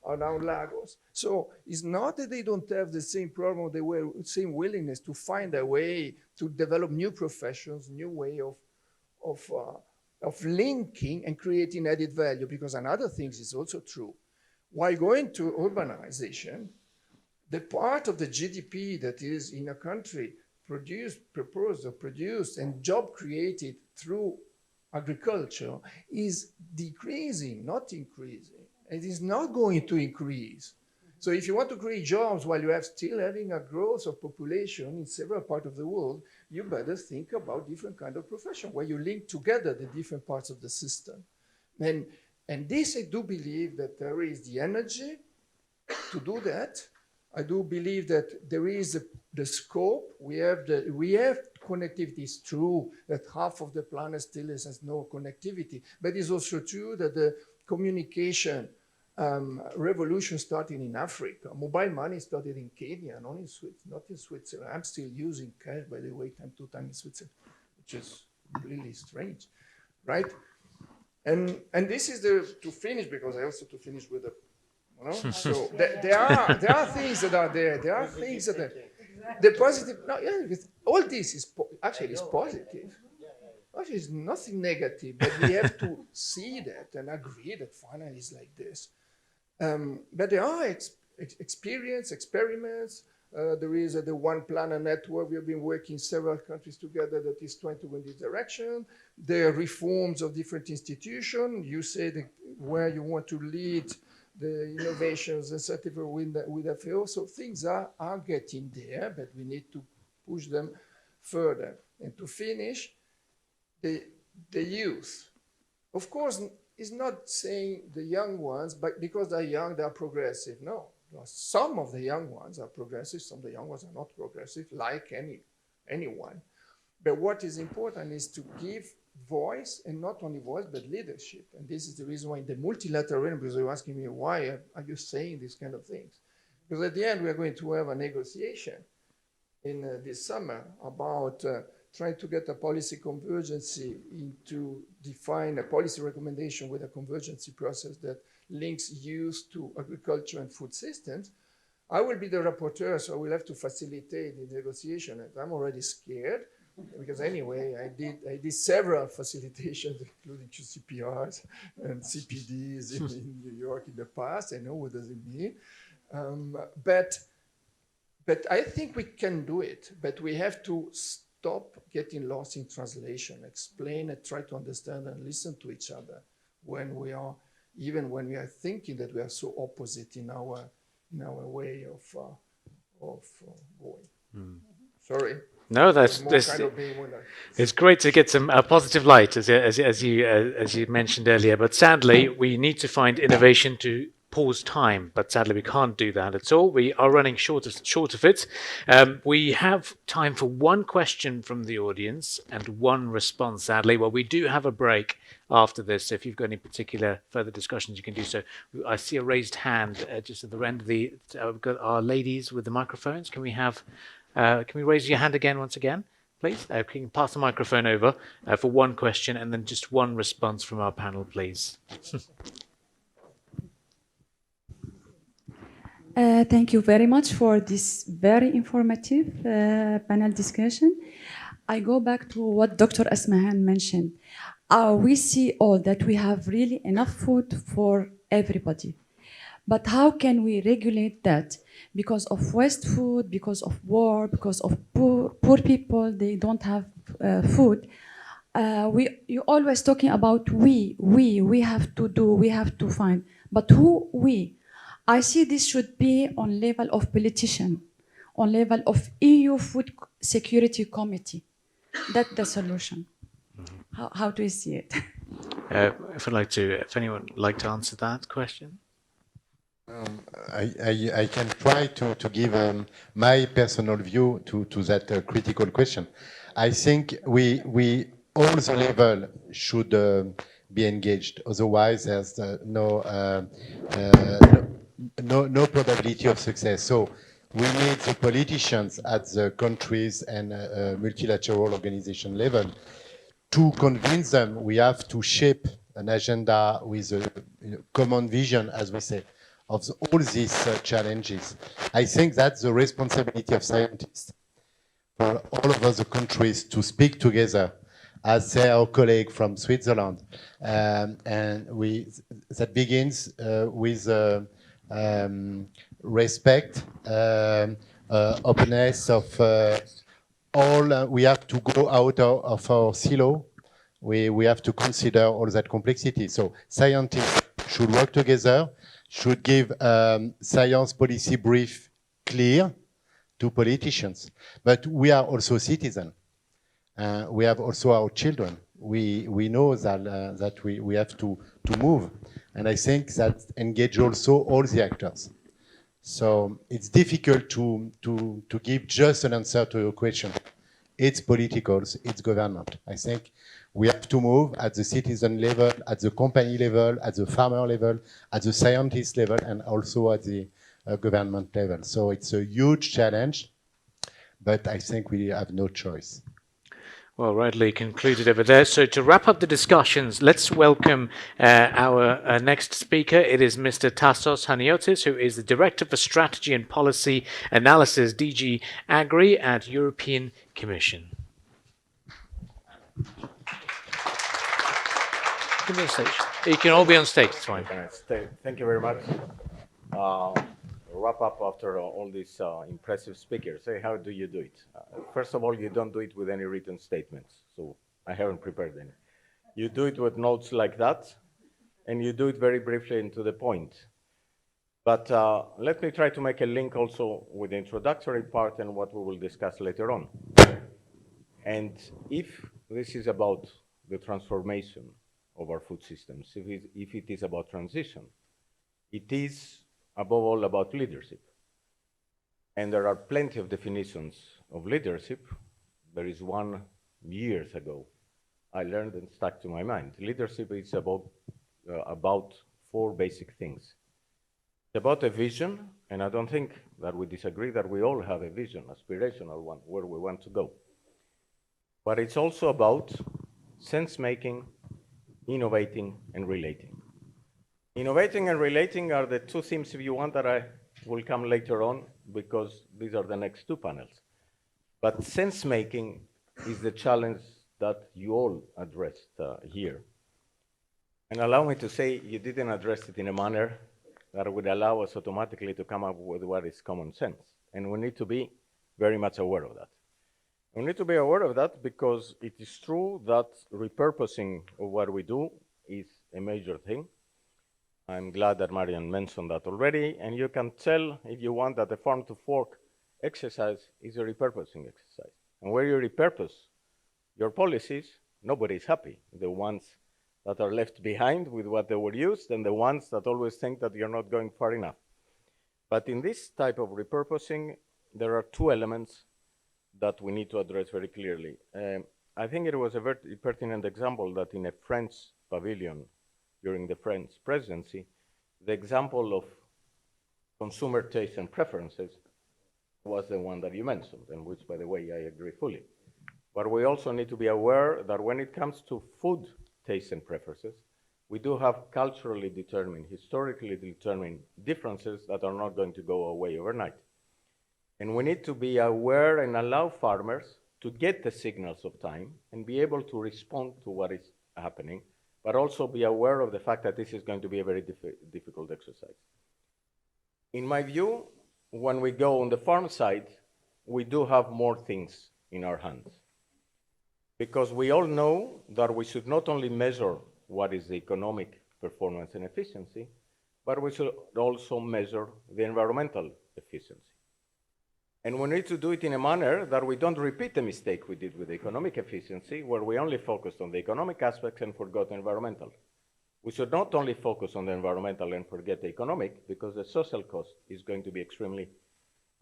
Lagos. So it's not that they don't have the same problem, the same willingness to find a way to develop new professions, new way of linking and creating added value, because another thing is also true. While going to urbanization, the part of the GDP that is in a country produced and job created through agriculture is decreasing, not increasing. It is not going to increase. So if you want to create jobs while you have still having a growth of population in several parts of the world, you better think about different kind of profession where you link together the different parts of the system. And this, I do believe that there is the energy to do that. I do believe that there is the scope. We have connectivity. It's true that half of the planet still has no connectivity, but it's also true that the communication revolution started in Africa. Mobile money started in Kenya, not in Switzerland. I'm still using cash, by the way, time to time in Switzerland, which is really strange, right? And this is to finish, because I also to finish with the, you know. So there are things that are there. There are things that are the positive. No, yeah, all this is actually is positive. Actually, it's nothing negative, but we have to see that and agree that finally it's like this. But there are experiments. There is the One Planet Network. We have been working several countries together that is trying to go in this direction. There are reforms of different institutions. You say where you want to lead the innovations, etc. with the field. So things are getting there, but we need to push them further. And to finish, the youth. Of course, is not saying the young ones, but because they're young, they're progressive. No, some of the young ones are progressive, some of the young ones are not progressive, like anyone. But what is important is to give voice, and not only voice, but leadership. And this is the reason why in the multilateral, because you're asking me, why are you saying these kind of things? Because at the end, we are going to have a negotiation in this summer about trying to get a policy convergency into define a policy recommendation with a convergency process that links use to agriculture and food systems. I will be the rapporteur, so I will have to facilitate the negotiation. And I'm already scared because anyway, I did several facilitations, including QCPRs and CPDs in New York in the past. I know what does it mean. But I think we can do it, but we have to stop getting lost in translation, explain and try to understand and listen to each other when we are thinking that we are so opposite in our way of going. Sorry. No, it's great to get some positive light, as you mentioned earlier. But sadly, we need to find innovation to pause time, but sadly we can't do that at all. We are running short of it. We have time for one question from the audience and one response, sadly. Well, we do have a break after this, so if you've got any particular further discussions, you can do so. I see a raised hand just at the end of the... we've got our ladies with the microphones. Can we raise your hand once again, please? Can you pass the microphone over for one question and then just one response from our panel, please? Thank you very much for this very informative panel discussion. I go back to what Dr. Asmahan mentioned. We see all that we have really enough food for everybody. But how can we regulate that? Because of waste food, because of war, because of poor people, they don't have food. You're always talking about we have to do, we have to find. But who we? I see this should be on level of politician, on level of EU Food Security Committee. That's the solution. How do you see it? If anyone would like to answer that question. I can try to give my personal view to that critical question. I think we all the level should be engaged. Otherwise, there's no probability of success. So we need the politicians at the countries and multilateral organization level to convince them. We have to shape an agenda with a common vision, as we say, of all these challenges. I think that's the responsibility of scientists for all of the countries to speak together, as say our colleague from Switzerland, and that begins with respect, openness of all. We have to go out of our silo. We have to consider all that complexity. So scientists should work together, should give science policy brief clear to politicians. But we are also citizens. We have also our children. We know that we have to move. And I think that engage also all the actors. So it's difficult to give just an answer to your question. It's political, it's government. I think we have to move at the citizen level, at the company level, at the farmer level, at the scientist level, and also at the government level. So it's a huge challenge, but I think we have no choice. Well, rightly concluded over there. So to wrap up the discussions, let's welcome our next speaker. It is Mr. Tassos Haniotis, who is the Director for Strategy and Policy Analysis, DG Agri at European Commission. You can be on stage. You can all be on stage, it's fine. Thank you very much. Wrap up after all these impressive speakers. Say, how do you do it? First of all, you don't do it with any written statements. So I haven't prepared any. You do it with notes like that, and you do it very briefly and to the point. But let me try to make a link also with the introductory part and what we will discuss later on. And if this is about the transformation of our food systems, if it is about transition, it is above all about leadership. And there are plenty of definitions of leadership. There is one years ago I learned and stuck to my mind. Leadership is about four basic things. It's about a vision, and I don't think that we disagree that we all have a vision, aspirational one, where we want to go. But it's also about sense-making, innovating, and relating. Innovating and relating are the two themes, if you want, that I will come later on, because these are the next two panels. But sense-making is the challenge that you all addressed here. And allow me to say, you didn't address it in a manner that would allow us automatically to come up with what is common sense. And we need to be very much aware of that. We need to be aware of that because it is true that repurposing of what we do is a major thing. I'm glad that Marian mentioned that already, and you can tell, if you want, that the farm-to-fork exercise is a repurposing exercise. And where you repurpose your policies, nobody's happy. The ones that are left behind with what they were used, and the ones that always think that you're not going far enough. But in this type of repurposing, there are two elements that we need to address very clearly. I think it was a very pertinent example that in a French pavilion during the French presidency, the example of consumer taste and preferences was the one that you mentioned, and which, by the way, I agree fully. But we also need to be aware that when it comes to food taste and preferences, we do have culturally determined, historically determined differences that are not going to go away overnight. And we need to be aware and allow farmers to get the signals of time and be able to respond to what is happening, but also be aware of the fact that this is going to be a very difficult exercise. In my view, when we go on the farm side, we do have more things in our hands. Because we all know that we should not only measure what is the economic performance and efficiency, but we should also measure the environmental efficiency. And we need to do it in a manner that we don't repeat the mistake we did with the economic efficiency, where we only focused on the economic aspects and forgot the environmental. We should not only focus on the environmental and forget the economic, because the social cost is going to be extremely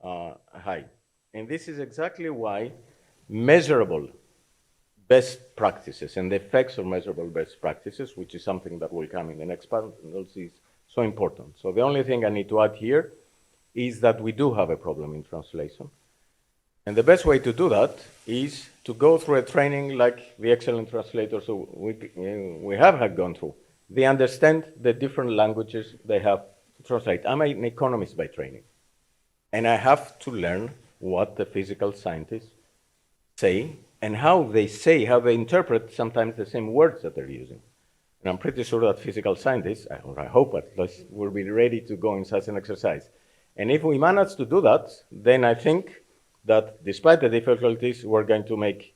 high. And this is exactly why measurable best practices and the effects of measurable best practices, which is something that will come in the next panels, is so important. So the only thing I need to add here is that we do have a problem in translation. And the best way to do that is to go through a training like the excellent translators who we have gone through. They understand the different languages they have to translate. I'm an economist by training, and I have to learn what the physical scientists say and how they say, how they interpret sometimes the same words that they're using. And I'm pretty sure that physical scientists, or I hope at least, will be ready to go in such an exercise. And if we manage to do that, then I think that despite the difficulties, we're going to make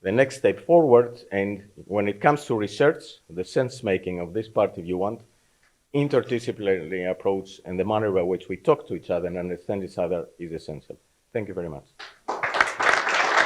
the next step forward. And when it comes to research, the sense-making of this part, if you want, interdisciplinary approach and the manner by which we talk to each other and understand each other is essential. Thank you very much.